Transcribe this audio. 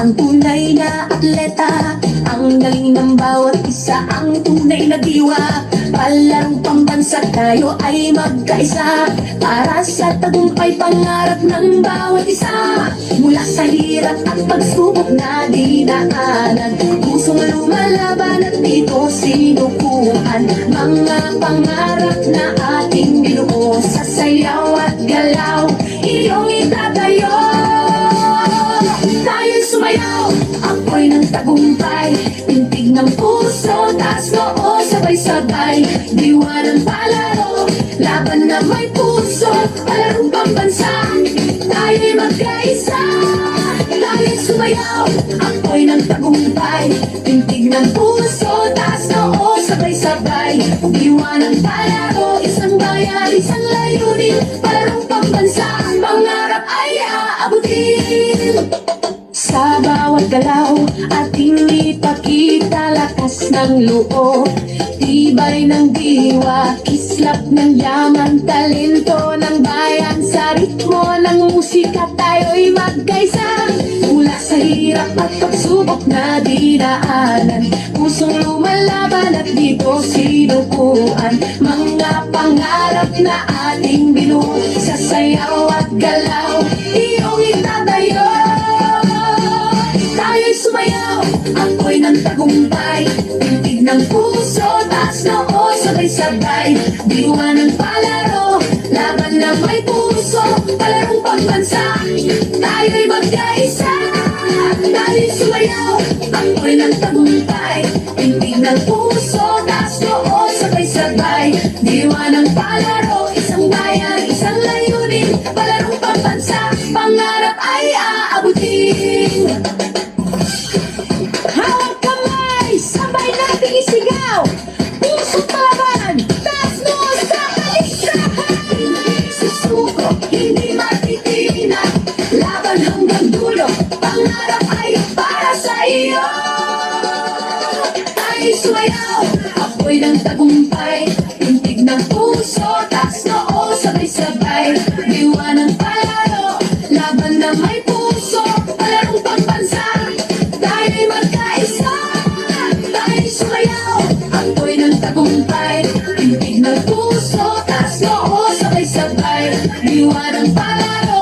ang tunay na atleta. Ang galing ng bawat isa, ang tunay na diwa. Palarong pambansa, tayo ay magkaisa. Para sa tagumpay, pangarap ng bawat isa. Mula sa hirap at pagsubok na dinaanan, pusong lumalaban at dito sinukuhan. Mga pangarap na ating binuo, sa sayaw at galaw iyong itatayo. Tayo'y sumayaw, ako'y ng tagumpay. Tintig ng puso, taas noo, sabay-sabay. Diwa ng palaro, laban na may puso. Palarong pambansa, tayo'y magkaisa. Tayo'y sumayaw, ako'y ng tagumpay. Tintig ng puso, taas noo, sabay-sabay. Diwa ng palaro, isang bayan, isang layunin. Palarong pambansa, ang pangarap ay aabutin. Sa bawat galaw, ating ipakita lakas ng loob. Tibay ng diwa, kislap ng yaman, talento ng bayan. Sa ritmo ng musika, tayo'y magkaisa. Mula sa hirap at pagsubok na dinaanan, pusong lumalaban at dito sinukuan. Mga pangarap na ating binuo, sa sayaw at galaw iyong itatayo. Tayo'y sumayaw, ako'y ng tagumpay. Tintig ng puso, taas noo, sabay-sabay. Diwa ng palaro, laban na may puso. Palarong pambansa, tayo'y magkaisa. Tayo'y sumayaw, ako'y ng tagumpay. Tintig ng puso, taas noo, sabay-sabay. Diwa ng palaro, isang bayan, isang layunin. Palarong pambansa, pangarap ay aabutin. Hawak kamay, sabay nating isigaw. Puso't palaban, taas noo sa kaliskahan. Susuko, hindi matitinag, laban hanggang dulo. Pangarap ay para sa iyo. Tayo'y sumayaw, ako'y ng tagumpay. Tintig ng puso, taas noo, sabay-sabay. Diwa ng palaro, laban na may puso. Palarong pambansa, tayo'y magkaisa. Tayo'y sumayaw, ako'y ng tagumpay. Tintig ng puso, taas noo, sabay-sabay. Diwa ng palaro,